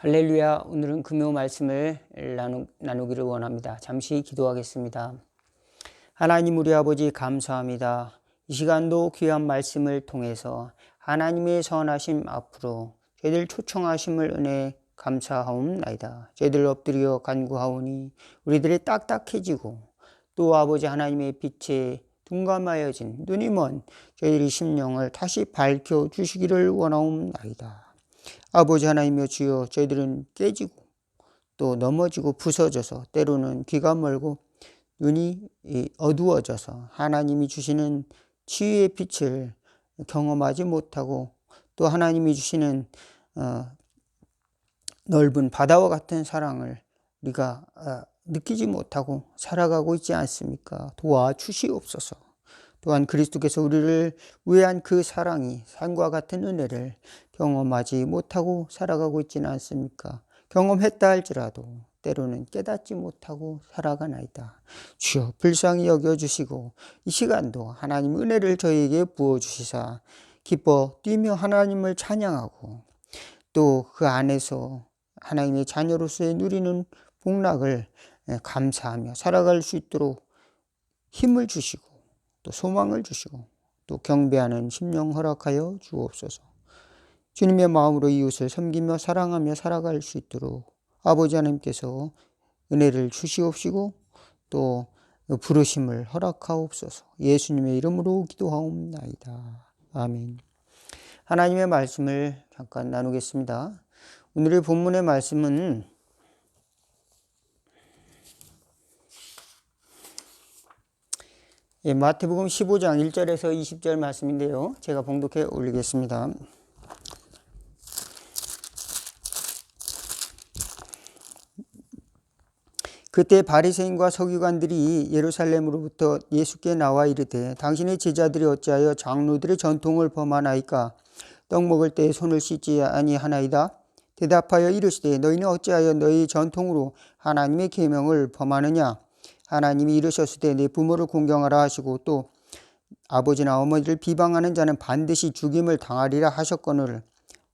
할렐루야. 오늘은 금요 말씀을 나누기를 원합니다. 잠시 기도하겠습니다. 하나님 우리 아버지 감사합니다. 이 시간도 귀한 말씀을 통해서 하나님의 선하심 앞으로 저희들 초청하심을 은혜 감사하옵나이다. 저희들 엎드려 간구하오니 우리들이 딱딱해지고 또 아버지 하나님의 빛에 둔감하여진 눈이 먼 저희들의 심령을 다시 밝혀주시기를 원하옵나이다. 아버지 하나님이여 주여, 저희들은 깨지고 또 넘어지고 부서져서 때로는 귀가 멀고 눈이 어두워져서 하나님이 주시는 치유의 빛을 경험하지 못하고 또 하나님이 주시는 넓은 바다와 같은 사랑을 우리가 느끼지 못하고 살아가고 있지 않습니까? 도와주시옵소서. 또한 그리스도께서 우리를 위한 그 사랑이 산과 같은 은혜를 경험하지 못하고 살아가고 있지는 않습니까? 경험했다 할지라도 때로는 깨닫지 못하고 살아가나이다. 주여 불쌍히 여겨주시고 이 시간도 하나님 은혜를 저희에게 부어주시사 기뻐 뛰며 하나님을 찬양하고 또 그 안에서 하나님의 자녀로서의 누리는 복락을 감사하며 살아갈 수 있도록 힘을 주시고 또 소망을 주시고 또 경배하는 심령 허락하여 주옵소서. 주님의 마음으로 이웃을 섬기며 사랑하며 살아갈 수 있도록 아버지 하나님께서 은혜를 주시옵시고 또 부르심을 허락하옵소서. 예수님의 이름으로 기도하옵나이다. 아멘. 하나님의 말씀을 잠깐 나누겠습니다. 오늘의 본문의 말씀은 마태복음 15장 1절에서 20절 말씀인데요. 제가 봉독해 올리겠습니다. 그때 바리새인과 서기관들이 예루살렘으로부터 예수께 나와 이르되 당신의 제자들이 어찌하여 장로들의 전통을 범하나이까? 떡 먹을 때에 손을 씻지 아니하나이다. 대답하여 이르시되 너희는 어찌하여 너희 전통으로 하나님의 계명을 범하느냐? 하나님이 이르셨으되 내 부모를 공경하라 하시고 또 아버지나 어머니를 비방하는 자는 반드시 죽임을 당하리라 하셨거늘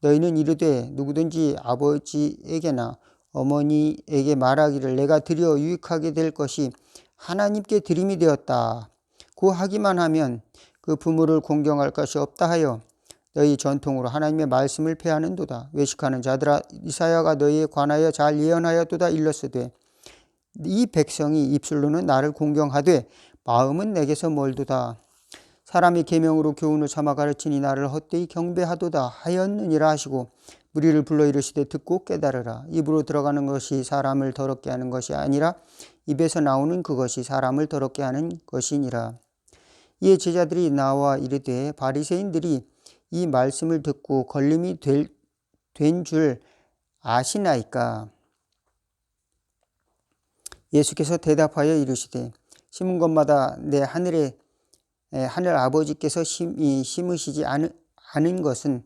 너희는 이르되 누구든지 아버지에게나 어머니에게 말하기를 내가 드려 유익하게 될 것이 하나님께 드림이 되었다. 고 하기만 하면 그 부모를 공경할 것이 없다 하여 너희 전통으로 하나님의 말씀을 폐하는도다. 외식하는 자들아 이사야가 너희에 관하여 잘 예언하였도다. 일렀으되 이 백성이 입술로는 나를 공경하되 마음은 내게서 멀도다. 사람이 계명으로 교훈을 삼아 가르치니 나를 헛되이 경배하도다 하였느니라 하시고 무리를 불러 이르시되 듣고 깨달으라. 입으로 들어가는 것이 사람을 더럽게 하는 것이 아니라 입에서 나오는 그것이 사람을 더럽게 하는 것이니라. 이에 제자들이 나와 이르되 바리새인들이 이 말씀을 듣고 걸림이 된 줄 아시나이까? 예수께서 대답하여 이르시되 심은 것마다 내 하늘 아버지께서 심으시지 않은 것은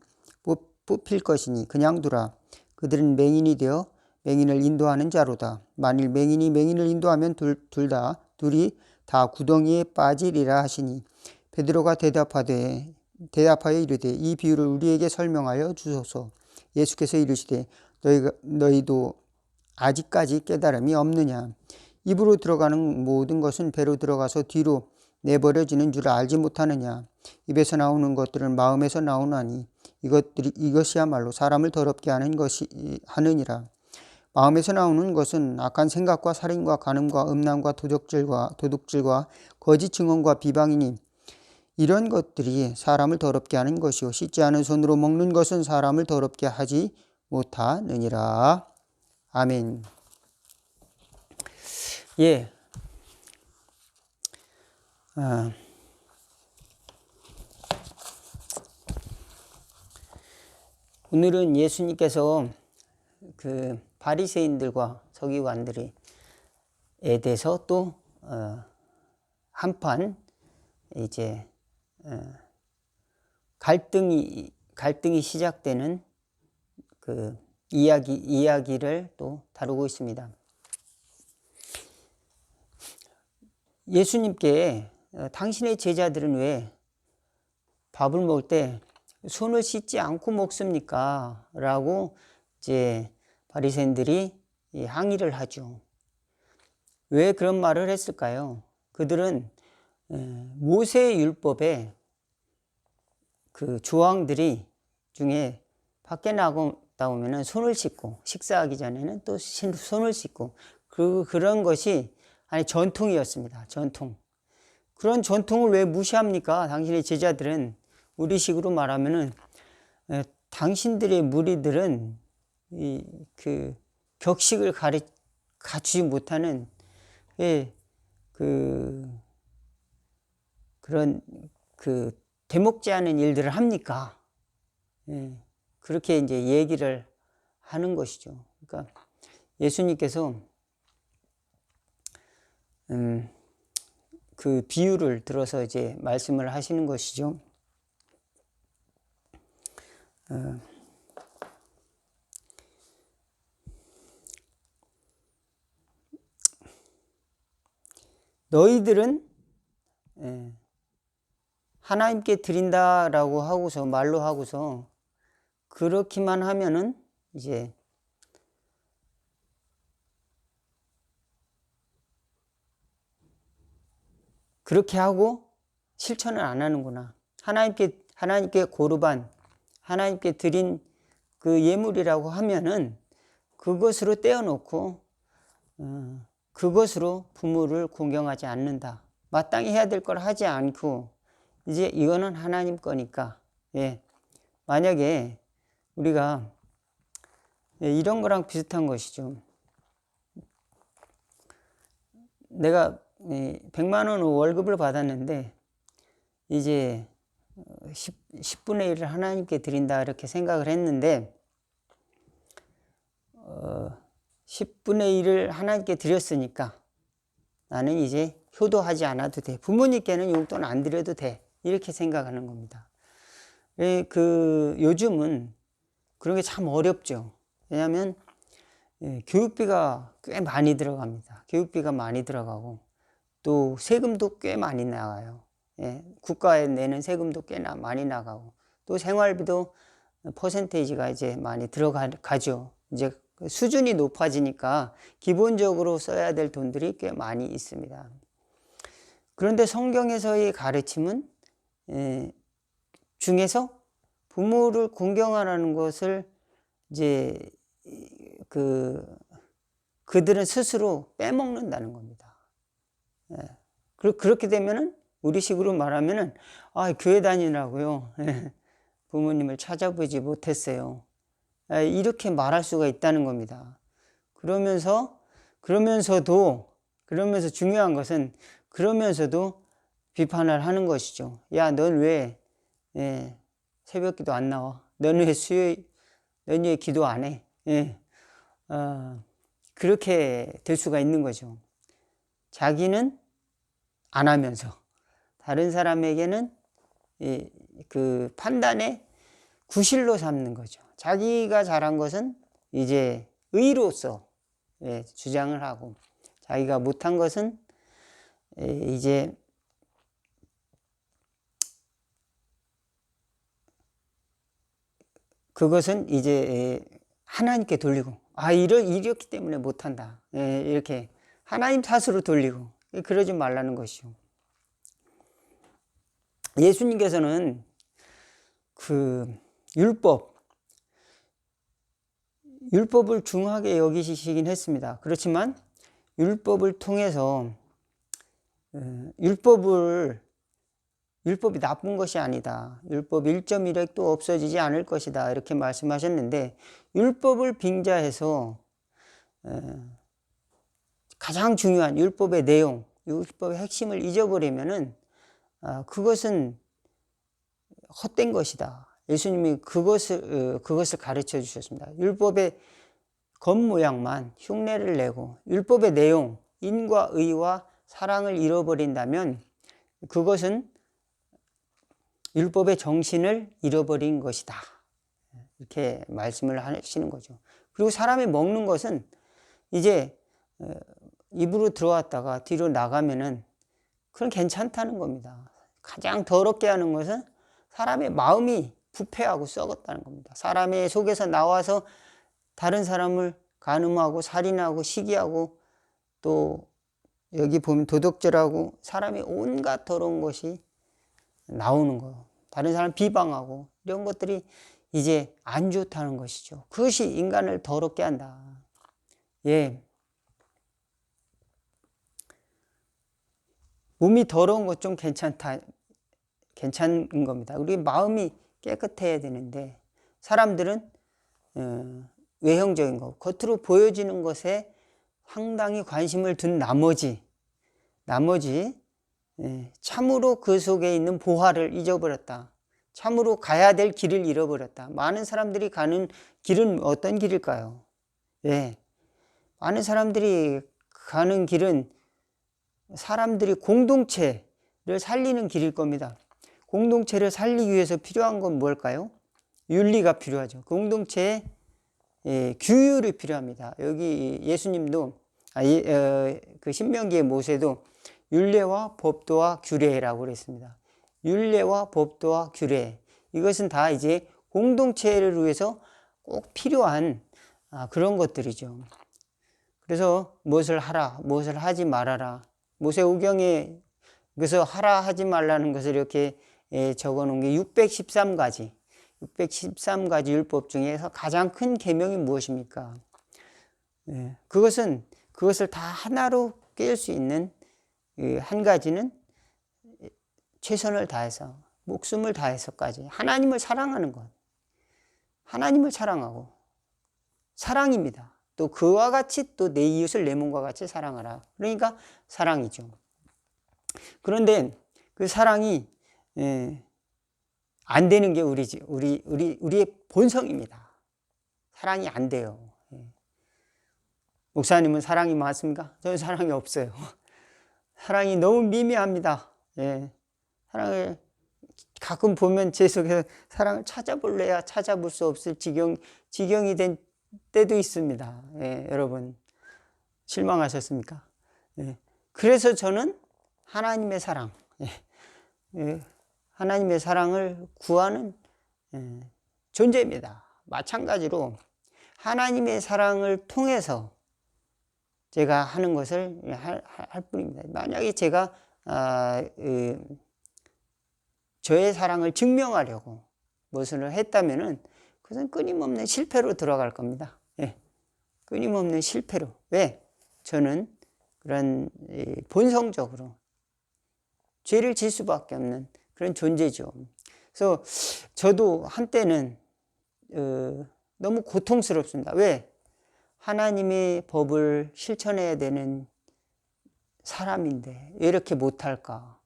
뽑힐 것이니 그냥 두라. 그들은 맹인이 되어 맹인을 인도하는 자로다. 만일 맹인이 맹인을 인도하면 둘이 다 구덩이에 빠지리라 하시니 베드로가 대답하여 이르되 이 비유를 우리에게 설명하여 주소서. 예수께서 이르시되 너희도 아직까지 깨달음이 없느냐? 입으로 들어가는 모든 것은 배로 들어가서 뒤로 내버려지는 줄 알지 못하느냐? 입에서 나오는 것들은 마음에서 나오나니 이것이야말로 사람을 더럽게 하느니라. 마음에서 나오는 것은 악한 생각과 살인과 간음과 음란과 도둑질과 거짓 증언과 비방이니 이런 것들이 사람을 더럽게 하는 것이요 씻지 않은 손으로 먹는 것은 사람을 더럽게 하지 못하느니라. 아멘. 예. 오늘은 예수님께서 그 바리새인들과 서기관들에 대해서 또 한판 이제 갈등이 시작되는 그 이야기를 또 다루고 있습니다. 예수님께 당신의 제자들은 왜 밥을 먹을 때 손을 씻지 않고 먹습니까? 라고 이제 바리새인들이 항의를 하죠. 왜 그런 말을 했을까요? 그들은 모세의 율법에 그 조항들이 중에 밖에 나갔다 오면은 손을 씻고, 식사하기 전에는 또 손을 씻고, 그런 것이 아니 전통이었습니다. 전통. 그런 전통을 왜 무시합니까? 당신의 제자들은. 우리식으로 말하면은 당신들의 무리들은 그 격식을 갖추지 못하는 그런 대목지 않은 일들을 합니까? 그렇게 이제 얘기를 하는 것이죠. 그러니까 예수님께서 그 비유를 들어서 이제 말씀을 하시는 것이죠. 너희들은 하나님께 드린다라고 하고서 말로 하고서 그렇게만 하면은 이제 그렇게 하고 실천을 안 하는구나. 하나님께 고르반, 하나님께 드린 그 예물이라고 하면은 그것으로 떼어놓고 그것으로 부모를 공경하지 않는다. 마땅히 해야 될 걸 하지 않고 이제 이거는 하나님 거니까. 만약에 우리가 이런 거랑 비슷한 것이죠. 내가 100만 원 월급을 받았는데 이제 10분의 1을 하나님께 드린다 이렇게 생각을 했는데 10분의 1을 하나님께 드렸으니까 나는 이제 효도하지 않아도 돼. 부모님께는 용돈 안 드려도 돼. 이렇게 생각하는 겁니다. 요즘은 그런 게 참 어렵죠. 왜냐하면 교육비가 꽤 많이 들어갑니다. 교육비가 많이 들어가고 또 세금도 꽤 많이 나가요. 국가에 내는 세금도 꽤 많이 나가고 또 생활비도 퍼센테이지가 이제 많이 들어가죠. 이제 수준이 높아지니까 기본적으로 써야 될 돈들이 꽤 많이 있습니다. 그런데 성경에서의 가르침은 중에서 부모를 공경하라는 것을 이제 그들은 스스로 빼먹는다는 겁니다. 그렇게 되면은 우리식으로 말하면은 교회 다니라고요. 부모님을 찾아보지 못했어요. 이렇게 말할 수가 있다는 겁니다. 그러면서 중요한 것은 그러면서도 비판을 하는 것이죠. 야, 넌 왜 새벽 기도 안 나와? 넌 왜 기도 안 해? 그렇게 될 수가 있는 거죠. 자기는 안 하면서 다른 사람에게는 그 판단의 구실로 삼는 거죠. 자기가 잘한 것은 이제 의로서 주장을 하고 자기가 못한 것은 이제 그것은 이제 하나님께 돌리고 이렇기 때문에 못한다. 이렇게 하나님 탓으로 돌리고 그러지 말라는 것이요. 예수님께서는 그 율법을 중하게 여기시긴 했습니다. 그렇지만 율법을 통해서 율법이 나쁜 것이 아니다. 율법 1.1획도 없어지지 않을 것이다. 이렇게 말씀하셨는데 율법을 빙자해서 가장 중요한 율법의 내용, 율법의 핵심을 잊어버리면은 그것은 헛된 것이다. 예수님이 그것을 가르쳐 주셨습니다. 율법의 겉모양만 흉내를 내고 율법의 내용, 인과 의와 사랑을 잃어버린다면 그것은 율법의 정신을 잃어버린 것이다. 이렇게 말씀을 하시는 거죠. 그리고 사람이 먹는 것은 이제 입으로 들어왔다가 뒤로 나가면은 그건 괜찮다는 겁니다. 가장 더럽게 하는 것은 사람의 마음이 부패하고 썩었다는 겁니다. 사람의 속에서 나와서 다른 사람을 간음하고 살인하고 시기하고 또 여기 보면 도덕질하고 사람이 온갖 더러운 것이 나오는 거예요. 다른 사람 비방하고 이런 것들이 이제 안 좋다는 것이죠. 그것이 인간을 더럽게 한다. 예. 몸이 더러운 것 좀 괜찮은 겁니다. 우리 마음이 깨끗해야 되는데 사람들은 외형적인 것, 겉으로 보여지는 것에 상당히 관심을 둔 나머지 참으로 그 속에 있는 보화를 잊어버렸다. 참으로 가야 될 길을 잃어버렸다. 많은 사람들이 가는 길은 어떤 길일까요? 예. 많은 사람들이 가는 길은 사람들이 공동체를 살리는 길일 겁니다. 공동체를 살리기 위해서 필요한 건 뭘까요? 윤리가 필요하죠. 공동체에 규율이 필요합니다. 여기 예수님도 그 신명기의 모세도 율례와 법도와 규례라고 그랬습니다. 율례와 법도와 규례, 이것은 다 이제 공동체를 위해서 꼭 필요한 그런 것들이죠. 그래서 무엇을 하라, 무엇을 하지 말아라. 모세오경에 그래서 하라 하지 말라는 것을 이렇게 적어 놓은 게 613가지 율법 중에서 가장 큰 계명이 무엇입니까? 그것을 다 하나로 꿰을 수 있는 한 가지는 최선을 다해서 목숨을 다해서까지 하나님을 사랑하는 것, 하나님을 사랑하고 사랑입니다. 또 그와 같이 또 내 이웃을 내 몸과 같이 사랑하라. 그러니까 사랑이죠. 그런데 그 사랑이 안 되는 게 우리의 본성입니다. 사랑이 안 돼요. 목사님은 사랑이 많습니까? 저는 사랑이 없어요. 사랑이 너무 미미합니다. 사랑을 가끔 보면 제 속에서 사랑을 찾아볼래야 찾아볼 수 없을 지경이 된 때도 있습니다. 여러분 실망하셨습니까? 그래서 저는 하나님의 사랑, 하나님의 사랑을 구하는 존재입니다. 마찬가지로 하나님의 사랑을 통해서 제가 하는 것을 할 뿐입니다. 만약에 제가 저의 사랑을 증명하려고 무엇을 했다면은 그것은 끊임없는 실패로 들어갈 겁니다. 끊임없는 실패로. 왜? 저는 그런 본성적으로 죄를 질 수밖에 없는 그런 존재죠. 그래서 저도 한때는 너무 고통스럽습니다. 왜? 하나님의 법을 실천해야 되는 사람인데 왜 이렇게 못할까?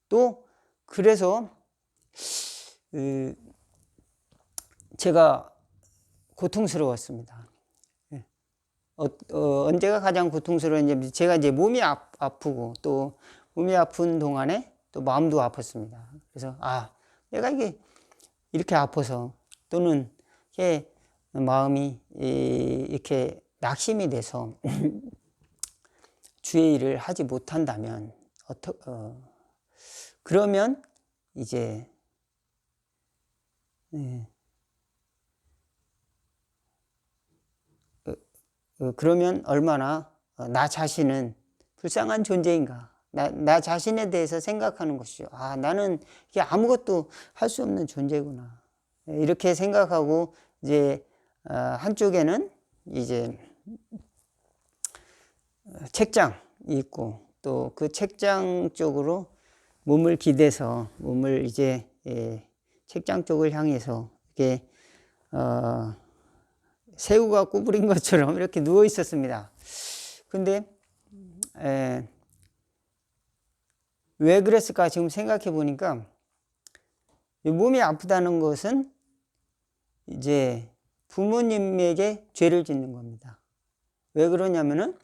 또 그래서 제가 고통스러웠습니다. 언제가 가장 고통스러웠냐면 제가 이제 몸이 아프고 또 몸이 아픈 동안에 또 마음도 아팠습니다. 그래서 내가 이렇게 아파서 또는 이렇게 마음이 이렇게 낙심이 돼서 주의 일을 하지 못한다면 그러면 이제 그러면 얼마나 나 자신은 불쌍한 존재인가. 나 자신에 대해서 생각하는 것이죠. 나는 이게 아무것도 할 수 없는 존재구나. 이렇게 생각하고 이제 한쪽에는 이제 책장이 있고 또 그 책장 쪽으로 몸을 기대서 몸을 이제 책장 쪽을 향해서 이렇게 새우가 구부린 것처럼 이렇게 누워 있었습니다. 근데 왜 그랬을까 지금 생각해 보니까 몸이 아프다는 것은 이제 부모님에게 죄를 짓는 겁니다. 왜 그러냐면은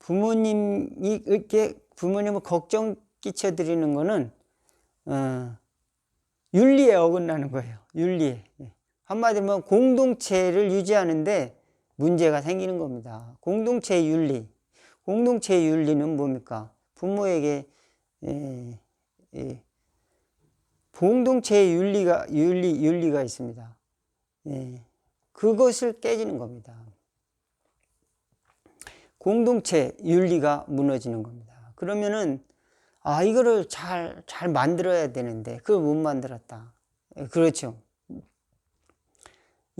부모님이 이렇게 부모님을 걱정 끼쳐 드리는 거는 윤리에 어긋나는 거예요. 윤리에. 한마디로 공동체를 유지하는데 문제가 생기는 겁니다. 공동체의 윤리는 뭡니까? 부모에게 공동체의 윤리가 있습니다. 그것을 깨지는 겁니다. 공동체 윤리가 무너지는 겁니다. 그러면은 이거를 잘 만들어야 되는데 그걸 못 만들었다. 그렇죠.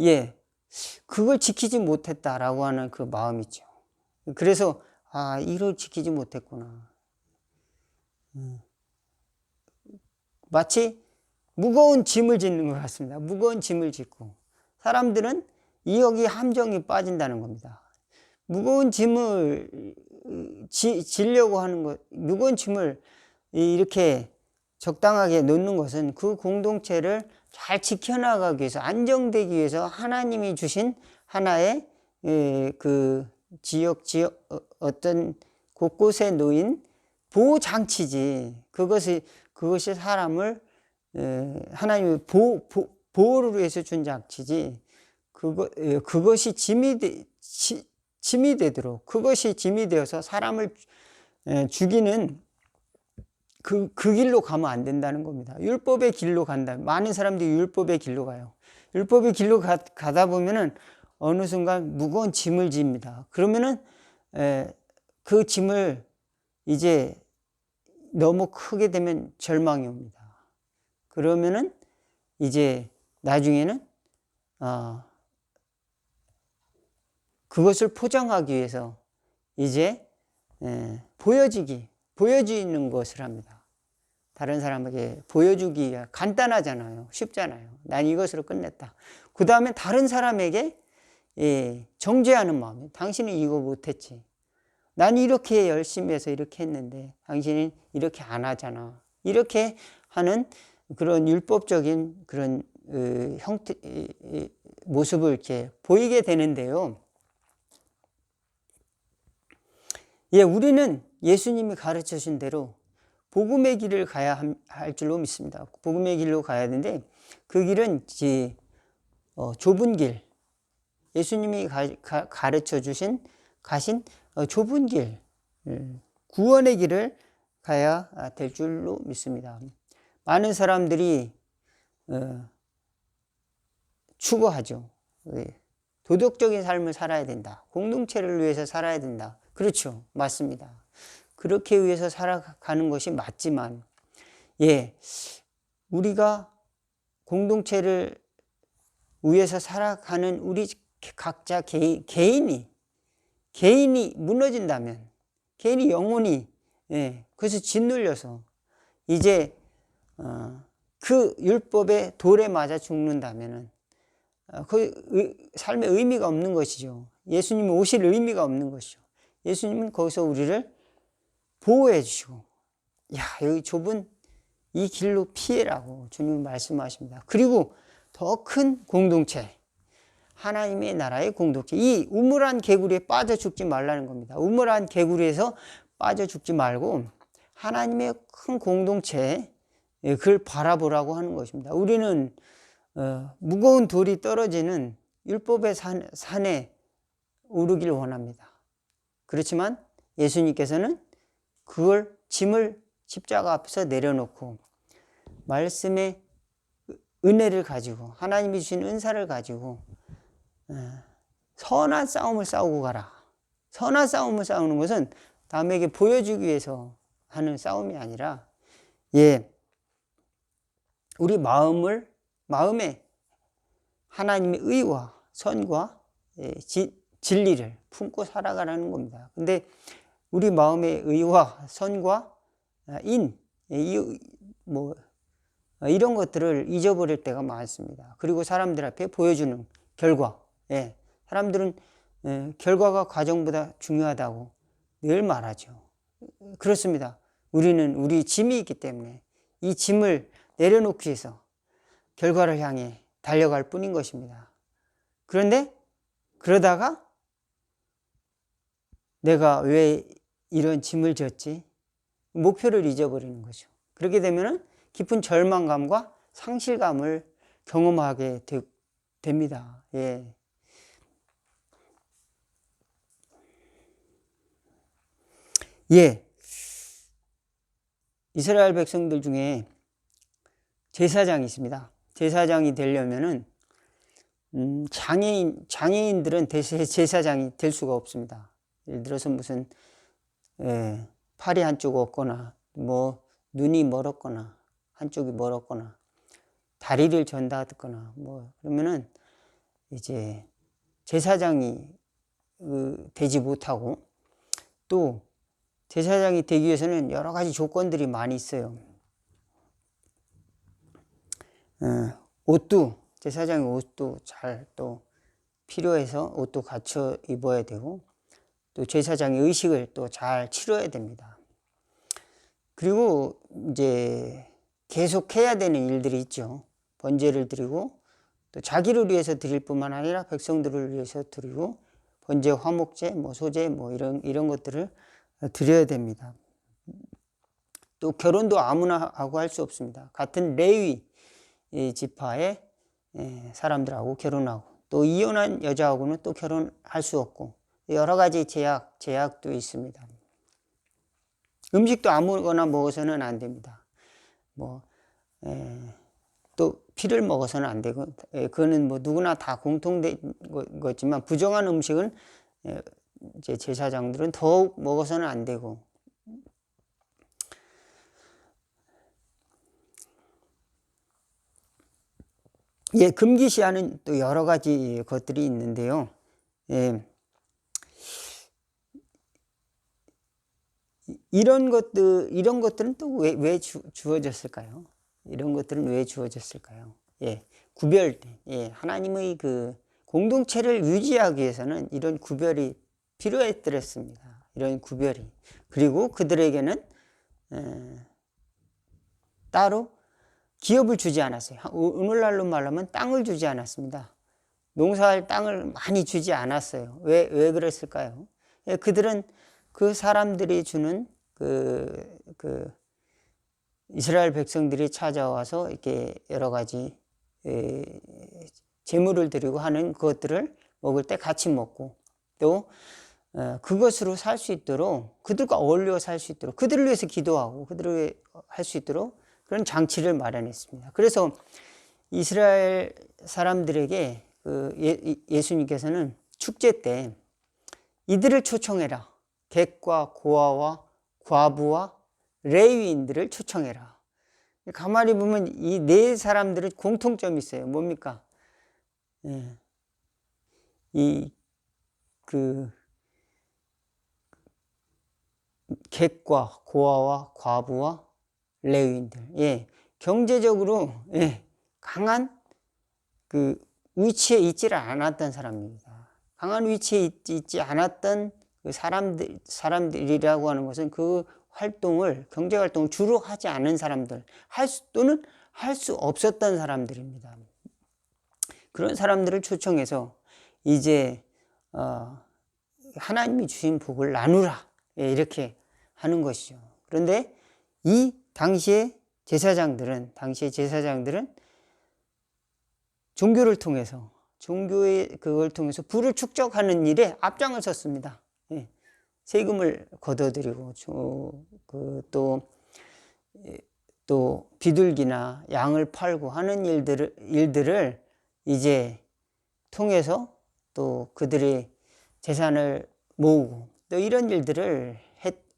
예, 그걸 지키지 못했다라고 하는 그 마음이죠. 그래서 이걸 지키지 못했구나. 마치 무거운 짐을 짓는 것 같습니다. 무거운 짐을 짓고 사람들은 여기 함정이 빠진다는 겁니다. 무거운 짐을 지려고 하는 것, 무거운 짐을 이렇게 적당하게 놓는 것은 그 공동체를 잘 지켜나가기 위해서, 안정되기 위해서 하나님이 주신 하나의 그 지역 어떤 곳곳에 놓인 보호 장치지. 그것이 사람을 하나님의 보호를 위해서 준 장치지. 그것이 짐이 되도록, 그것이 짐이 되어서 사람을 죽이는 그 길로 가면 안 된다는 겁니다. 율법의 길로 간다. 많은 사람들이 율법의 길로 가요. 율법의 길로 가다 보면은 어느 순간 무거운 짐을 집니다. 그러면은 그 짐을 이제 너무 크게 되면 절망이 옵니다. 그러면은 이제 나중에는 그것을 포장하기 위해서 이제 보여지는 것을 합니다. 다른 사람에게 보여주기가 간단하잖아요. 쉽잖아요. 난 이것으로 끝냈다. 그 다음에 다른 사람에게 정죄하는 마음. 당신은 이거 못했지. 난 이렇게 열심히 해서 이렇게 했는데 당신은 이렇게 안 하잖아. 이렇게 하는 그런 율법적인 그런 형태, 모습을 이렇게 보이게 되는데요. 우리는 예수님이 가르쳐 주신 대로 복음의 길을 가야 할 줄로 믿습니다. 복음의 길로 가야 되는데 그 길은 좁은 길, 예수님이 가르쳐 가신 좁은 길, 구원의 길을 가야 될 줄로 믿습니다. 많은 사람들이 추구하죠. 도덕적인 삶을 살아야 된다. 공동체를 위해서 살아야 된다. 그렇죠. 맞습니다. 그렇게 위해서 살아가는 것이 맞지만, 우리가 공동체를 위해서 살아가는 우리 각자 개인이 무너진다면, 개인이 영혼이, 그래서 짓눌려서 이제 그 율법의 돌에 맞아 죽는다면은 그 삶의 의미가 없는 것이죠. 예수님이 오실 의미가 없는 것이죠. 예수님은 거기서 우리를 보호해 주시고, 여기 좁은 이 길로 피해라고 주님은 말씀하십니다. 그리고 더 큰 공동체, 하나님의 나라의 공동체, 이 우물한 개구리에 빠져 죽지 말라는 겁니다. 우물한 개구리에서 빠져 죽지 말고 하나님의 큰 공동체, 그걸 바라보라고 하는 것입니다. 우리는 무거운 돌이 떨어지는 율법의 산에 오르길 원합니다. 그렇지만 예수님께서는 그걸 짐을 십자가 앞에서 내려놓고 말씀의 은혜를 가지고 하나님이 주신 은사를 가지고 선한 싸움을 싸우고 가라. 선한 싸움을 싸우는 것은 남에게 보여주기 위해서 하는 싸움이 아니라 우리 마음에 하나님의 의와 선과 진리를 품고 살아가라는 겁니다. 근데 우리 마음의 의와 선과 이런 것들을 잊어버릴 때가 많습니다. 그리고 사람들 앞에 보여주는 결과, 사람들은 결과가 과정보다 중요하다고 늘 말하죠. 그렇습니다. 우리는 우리 짐이 있기 때문에 이 짐을 내려놓기 위해서 결과를 향해 달려갈 뿐인 것입니다. 그런데 그러다가 내가 왜 이런 짐을 졌지? 목표를 잊어버리는 거죠. 그렇게 되면 깊은 절망감과 상실감을 경험하게 됩니다. 이스라엘 백성들 중에 제사장이 있습니다. 제사장이 되려면은 장애인들은 제사장이 될 수가 없습니다. 예를 들어서 무슨 팔이 한쪽 없거나 뭐 눈이 멀었거나 한쪽이 멀었거나 다리를 전다거나 뭐 그러면은 이제 제사장이 되지 못하고, 또 제사장이 되기 위해서는 여러 가지 조건들이 많이 있어요. 옷도, 제사장의 옷도 잘 또 필요해서 옷도 갖춰 입어야 되고, 또 제사장의 의식을 또 잘 치러야 됩니다. 그리고 이제 계속 해야 되는 일들이 있죠. 번제를 드리고, 또 자기를 위해서 드릴 뿐만 아니라 백성들을 위해서 드리고, 번제, 화목제, 뭐 소제, 뭐 이런 것들을 드려야 됩니다. 또 결혼도 아무나 하고 할 수 없습니다. 같은 레위 지파의 사람들하고 결혼하고, 또 이혼한 여자하고는 또 결혼할 수 없고, 여러 가지 제약도 있습니다. 음식도 아무거나 먹어서는 안 됩니다. 또 피를 먹어서는 안 되고, 그거는 뭐 누구나 다 공통된 거지만, 부정한 음식은 이제 제사장들은 더욱 먹어서는 안 되고, 금기시하는 또 여러 가지 것들이 있는데요. 이런 것들은 또 왜 주어졌을까요? 이런 것들은 왜 주어졌을까요? 구별된, 하나님의 그 공동체를 유지하기 위해서는 이런 구별이 필요했더랬습니다. 이런 구별이. 그리고 그들에게는 따로 기업을 주지 않았어요. 오늘날로 말하면 땅을 주지 않았습니다. 농사할 땅을 많이 주지 않았어요. 왜 그랬을까요? 그들은 그 사람들이 주는 그 이스라엘 백성들이 찾아와서 이렇게 여러 가지 제물을 드리고 하는 것들을 먹을 때 같이 먹고, 또 그것으로 살 수 있도록, 그들과 어울려 살 수 있도록, 그들을 위해서 기도하고 그들을 위해 할 수 있도록 그런 장치를 마련했습니다. 그래서 이스라엘 사람들에게 예수님께서는 축제 때 이들을 초청해라. 객과 고아와 과부와 레위인들을 초청해라. 가만히 보면 이 네 사람들은 공통점이 있어요. 뭡니까? 객과 고아와 과부와 레위인들. 경제적으로 강한 그 위치에 있지를 않았던 사람입니다. 강한 위치에 있지 않았던 그 사람들이라고 하는 것은 그 경제 활동을 주로 하지 않은 사람들, 또는 할 수 없었던 사람들입니다. 그런 사람들을 초청해서 이제 하나님이 주신 복을 나누라, 이렇게 하는 것이죠. 그런데 이 당시의 제사장들은 종교의 그걸 통해서 부를 축적하는 일에 앞장을 섰습니다. 세금을 걷어들이고, 또 비둘기나 양을 팔고 하는 일들을 이제 통해서 또 그들의 재산을 모으고, 또 이런 일들을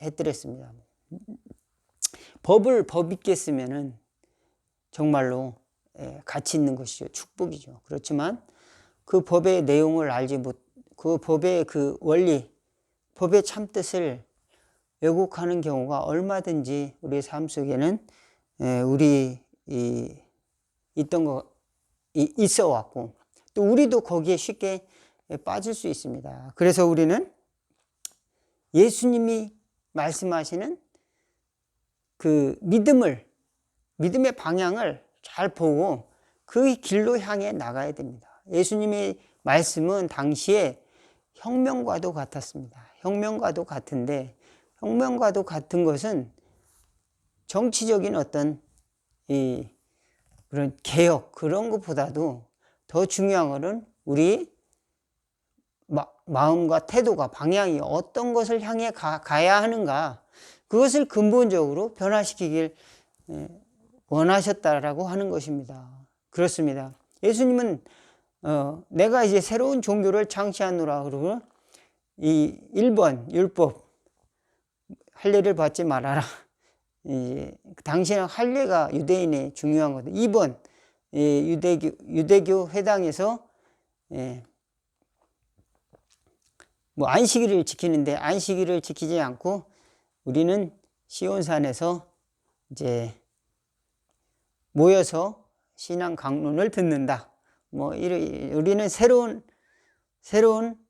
했더랬습니다. 법 있게 쓰면은 정말로 가치 있는 것이죠. 축복이죠. 그렇지만 그 법의 내용을 그 법의 그 원리, 법의 참뜻을 왜곡하는 경우가 얼마든지 우리의 삶 속에는 있어 왔고, 또 우리도 거기에 쉽게 빠질 수 있습니다. 그래서 우리는 예수님이 말씀하시는 그 믿음의 방향을 잘 보고 그 길로 향해 나가야 됩니다. 예수님의 말씀은 당시에 혁명과도 같았습니다. 혁명과도 같은 것은 정치적인 어떤 그런 개혁, 그런 것보다도 더 중요한 것은 우리 마음과 태도가, 방향이 어떤 것을 향해 가야 하는가, 그것을 근본적으로 변화시키길 원하셨다라고 하는 것입니다. 그렇습니다. 예수님은 내가 이제 새로운 종교를 창시하노라 그러고, 이 1번 율법 할례를 받지 말아라. 당시에는 할례가 유대인의 중요한 거다. 2번 유대교 회당에서 뭐 안식일을 지키는데 안식일을 지키지 않고 우리는 시온산에서 이제 모여서 신앙 강론을 듣는다. 뭐 우리는 새로운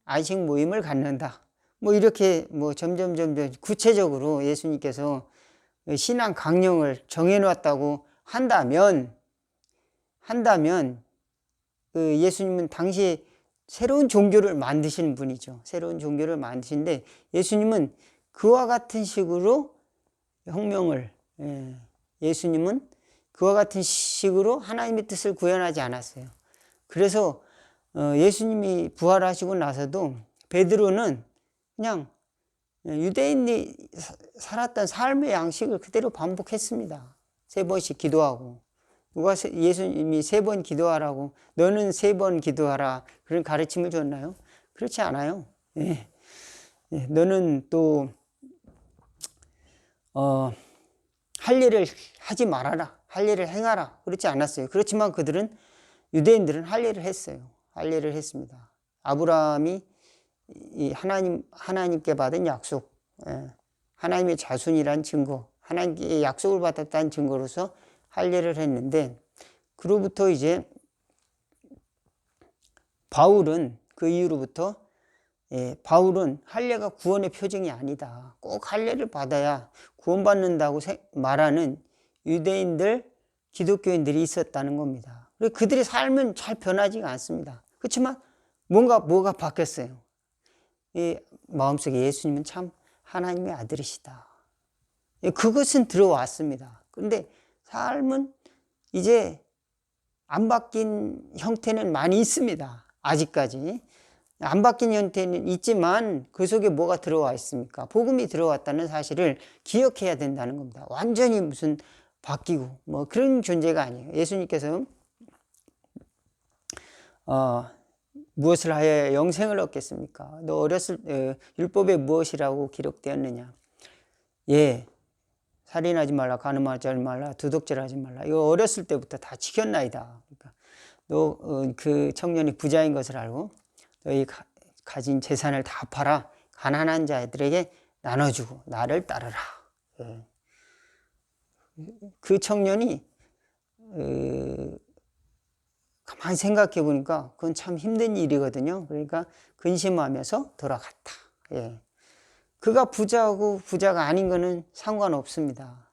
안식 모임을 갖는다. 뭐 이렇게 뭐 점점 구체적으로 예수님께서 신앙 강령을 정해놓았다고 한다면 그 예수님은 당시에 새로운 종교를 만드시는 분이죠. 새로운 종교를 만드시는데 예수님은 그와 같은 식으로 혁명을 예수님은 그와 같은 식으로 하나님의 뜻을 구현하지 않았어요. 그래서 예수님이 부활하시고 나서도 베드로는 그냥 유대인이 살았던 삶의 양식을 그대로 반복했습니다. 3번씩 기도하고 누가 예수님이 3번 기도하라고 너는 3번 기도하라 그런 가르침을 줬나요? 그렇지 않아요. 너는 또 할례를 하지 말아라, 할례를 행하라 그렇지 않았어요. 그렇지만 유대인들은 할례를 했어요. 할례를 했습니다. 아브라함이 하나님께 받은 약속, 하나님의 자손이란 증거, 하나님께 약속을 받았다는 증거로서 할례를 했는데, 그로부터 이제 바울은 그 이후로부터 바울은 할례가 구원의 표징이 아니다. 꼭 할례를 받아야 구원받는다고 말하는 유대인들, 기독교인들이 있었다는 겁니다. 그들의 삶은 잘 변하지가 않습니다. 그렇지만 뭐가 바뀌었어요. 마음속에 예수님은 참 하나님의 아들이시다. 그것은 들어왔습니다. 그런데 삶은 이제 안 바뀐 형태는 많이 있습니다. 아직까지. 안 바뀐 형태는 있지만 그 속에 뭐가 들어와 있습니까? 복음이 들어왔다는 사실을 기억해야 된다는 겁니다. 완전히 무슨 바뀌고 뭐 그런 존재가 아니에요. 예수님께서 무엇을 하여야 영생을 얻겠습니까? 너 율법에 무엇이라고 기록되었느냐? 살인하지 말라, 간음하지 말라, 도둑질하지 말라. 이거 어렸을 때부터 다 지켰나이다. 그러니까 너 그 청년이 부자인 것을 알고 너희 가진 재산을 다 팔아 가난한 자들에게 나눠주고 나를 따르라. 그 청년이 가만히 생각해 보니까 그건 참 힘든 일이거든요. 그러니까 근심하면서 돌아갔다. 그가 부자고 부자가 아닌 거는 상관없습니다.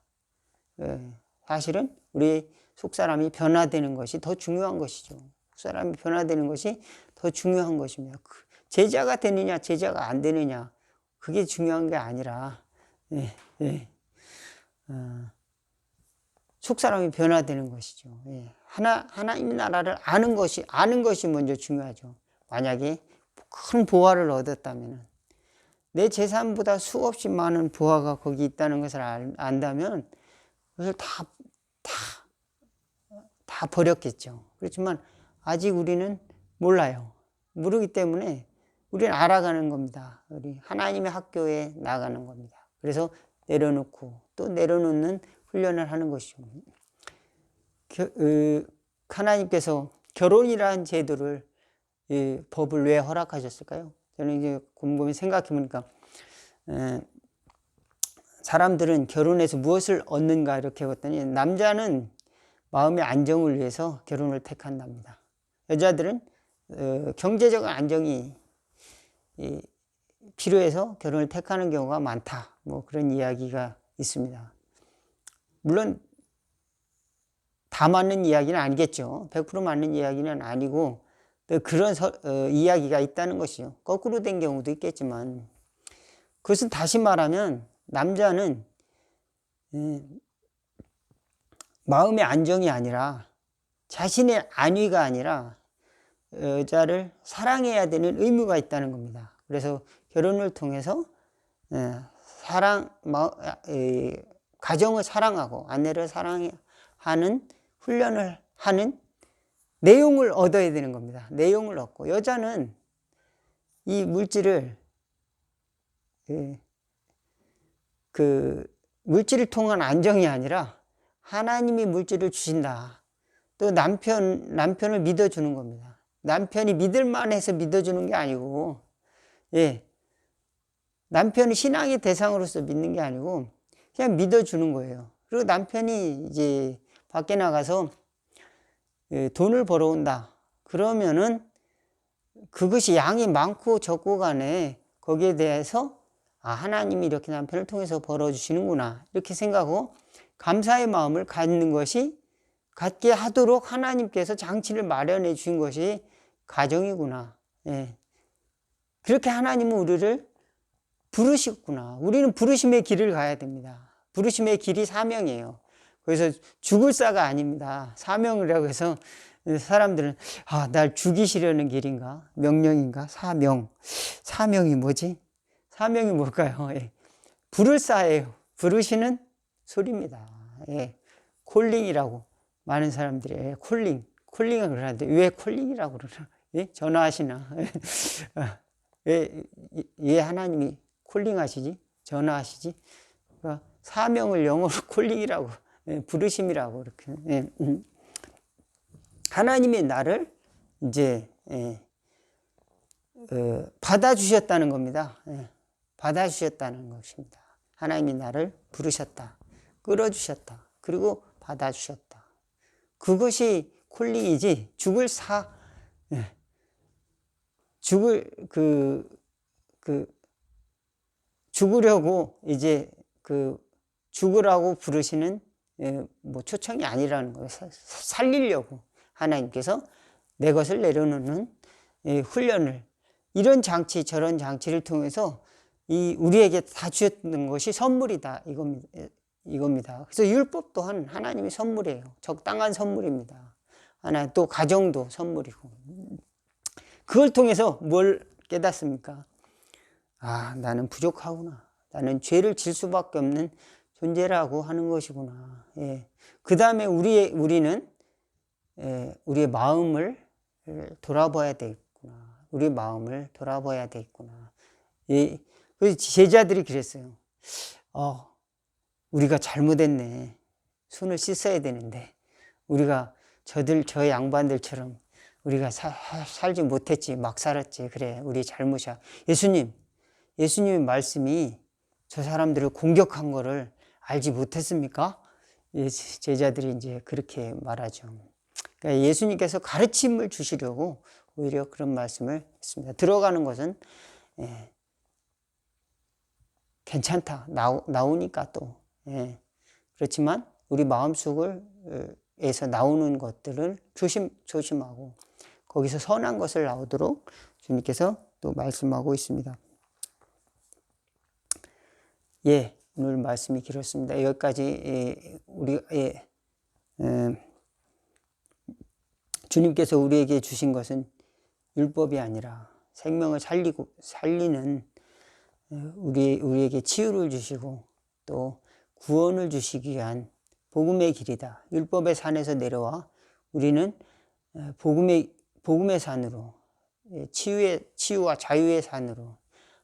사실은 우리 속사람이 변화되는 것이 더 중요한 것이죠. 속사람이 변화되는 것이 더 중요한 것입니다. 제자가 되느냐 제자가 안 되느냐 그게 중요한 게 아니라 속사람이 변화되는 것이죠. 하나님의 나라를 아는 것이 먼저 중요하죠. 만약에 큰 보화를 얻었다면 내 재산보다 수없이 많은 보화가 거기 있다는 것을 안다면 그것을 다 버렸겠죠. 그렇지만 아직 우리는 몰라요. 모르기 때문에 우리는 알아가는 겁니다. 우리 하나님의 학교에 나가는 겁니다. 그래서 내려놓고 또 내려놓는 훈련을 하는 것이죠. 하나님께서 결혼이라는 제도를 법을 왜 허락하셨을까요? 저는 이제 곰곰이 생각해 보니까 사람들은 결혼해서 무엇을 얻는가 이렇게 봤더니 남자는 마음의 안정을 위해서 결혼을 택한답니다. 여자들은 경제적 안정이 필요해서 결혼을 택하는 경우가 많다. 뭐 그런 이야기가 있습니다. 물론 다 맞는 이야기는 아니겠죠. 100% 맞는 이야기는 아니고 그런 이야기가 있다는 것이죠. 거꾸로 된 경우도 있겠지만 그것은 다시 말하면 남자는 마음의 안정이 아니라 자신의 안위가 아니라 여자를 사랑해야 되는 의무가 있다는 겁니다. 그래서 결혼을 통해서 가정을 사랑하고 아내를 사랑하는 훈련을 하는 내용을 얻어야 되는 겁니다. 내용을 얻고 여자는 이 물질을 그 물질을 통한 안정이 아니라 하나님이 물질을 주신다. 또 남편을 믿어주는 겁니다. 남편이 믿을만해서 믿어주는 게 아니고, 남편이 신앙의 대상으로서 믿는 게 아니고 그냥 믿어주는 거예요. 그리고 남편이 이제 밖에 나가서 돈을 벌어온다. 그러면은 그것이 양이 많고 적고 간에 거기에 대해서 하나님이 이렇게 남편을 통해서 벌어주시는구나. 이렇게 생각하고 감사의 마음을 갖게 하도록 하나님께서 장치를 마련해 주신 것이 가정이구나. 그렇게 하나님은 우리를 부르셨구나. 우리는 부르심의 길을 가야 됩니다. 부르심의 길이 사명이에요. 그래서 죽을 사가 아닙니다. 사명이라고 해서 사람들은 날 죽이시려는 길인가? 명령인가? 사명이 뭐지? 사명이 뭘까요? 부를 사예요. 부르시는 소리입니다. 콜링이라고 많은 사람들이 콜링을 그러는데 왜 콜링이라고 그러나? 전화하시나? 왜 하나님이 콜링하시지? 전화하시지? 그러니까 사명을 영어로 콜링이라고, 부르심이라고 이렇게. 하나님이 나를 이제 받아주셨다는 겁니다. 받아주셨다는 것입니다. 하나님이 나를 부르셨다, 끌어주셨다, 그리고 받아주셨다. 그것이 콜링이지. 죽으려고 이제 죽으라고 부르시는 뭐 초청이 아니라는 거예요. 살리려고 하나님께서 내 것을 내려놓는 훈련을, 이런 장치 저런 장치를 통해서 우리에게 다 주셨던 것이 선물이다 이겁니다. 그래서 율법 또한 하나님의 선물이에요. 적당한 선물입니다. 또 가정도 선물이고, 그걸 통해서 뭘 깨닫습니까? 나는 부족하구나. 나는 죄를 질 수밖에 없는 존재라고 하는 것이구나. 그 다음에 우리는 우리의 마음을 돌아봐야 되겠구나. 우리의 마음을 돌아봐야 되겠구나. 그래서 제자들이 그랬어요. 우리가 잘못했네. 손을 씻어야 되는데 우리가 저 양반들처럼 우리가 살지 못했지, 막 살았지. 그래, 우리 잘못이야. 예수님의 말씀이 저 사람들을 공격한 거를 알지 못했습니까? 제자들이 이제 그렇게 말하죠. 그러니까 예수님께서 가르침을 주시려고 오히려 그런 말씀을 했습니다. 들어가는 것은 괜찮다. 나오니까 또. 그렇지만 우리 마음속에서 나오는 것들을 조심하고 거기서 선한 것을 나오도록 주님께서 또 말씀하고 있습니다. 오늘 말씀이 길었습니다. 여기까지 주님께서 우리에게 주신 것은 율법이 아니라 생명을 살리는 우리에게 치유를 주시고 또 구원을 주시기 위한 복음의 길이다. 율법의 산에서 내려와 우리는 복음의 산으로, 치유와 자유의 산으로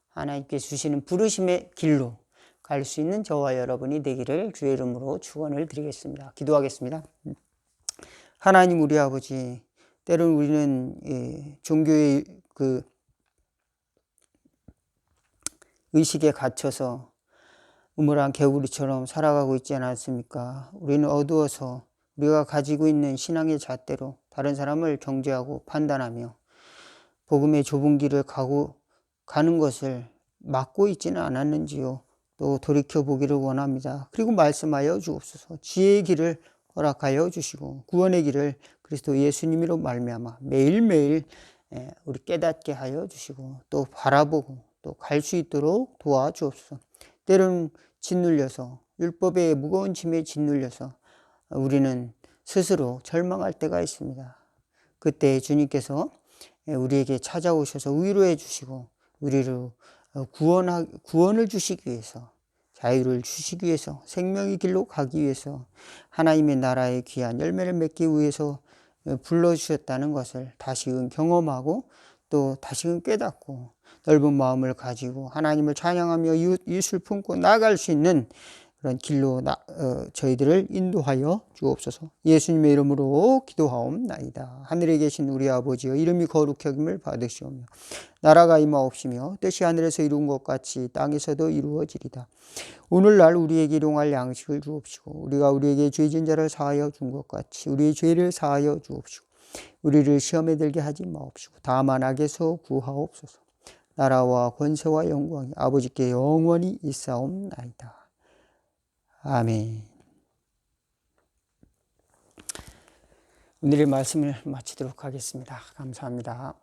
하나님께 주시는 부르심의 길로 갈 수 있는 저와 여러분이 되기를 주의 이름으로 축원을 드리겠습니다. 기도하겠습니다. 하나님 우리 아버지, 때로는 우리는 종교의 의식에 갇혀서 우물안 개구리처럼 살아가고 있지 않았습니까? 우리는 어두워서 우리가 가지고 있는 신앙의 잣대로 다른 사람을 정죄하고 판단하며 복음의 좁은 길을 가는 것을 막고 있지는 않았는지요. 또 돌이켜보기를 원합니다. 그리고 말씀하여 주옵소서. 지혜의 길을 허락하여 주시고 구원의 길을 그리스도 예수님으로 말미암아 매일매일 우리 깨닫게 하여 주시고 또 바라보고 또 갈 수 있도록 도와주옵소서. 때로는 짓눌려서 율법의 무거운 짐에 짓눌려서 우리는 스스로 절망할 때가 있습니다. 그때 주님께서 우리에게 찾아오셔서 위로해 주시고 우리를 구원을 주시기 위해서, 자유를 주시기 위해서, 생명의 길로 가기 위해서, 하나님의 나라의 귀한 열매를 맺기 위해서 불러주셨다는 것을 다시금 경험하고 또 다시금 깨닫고 넓은 마음을 가지고 하나님을 찬양하며 이웃을 품고 나아갈 수 있는 그런 길로 저희들을 인도하여 주옵소서. 예수님의 이름으로 기도하옵나이다. 하늘에 계신 우리 아버지여, 이름이 거룩히 여김을 받으시오며 나라가 임하옵시며 뜻이 하늘에서 이룬 것 같이 땅에서도 이루어지리다. 오늘날 우리에게 일용할 양식을 주옵시고 우리가 우리에게 죄진 자를 사하여 준 것 같이 우리의 죄를 사하여 주옵시고 우리를 시험에 들게 하지 마옵시고 다만 악에서 구하옵소서. 나라와 권세와 영광이 아버지께 영원히 있사옵나이다. 아멘. 오늘의 말씀을 마치도록 하겠습니다. 감사합니다.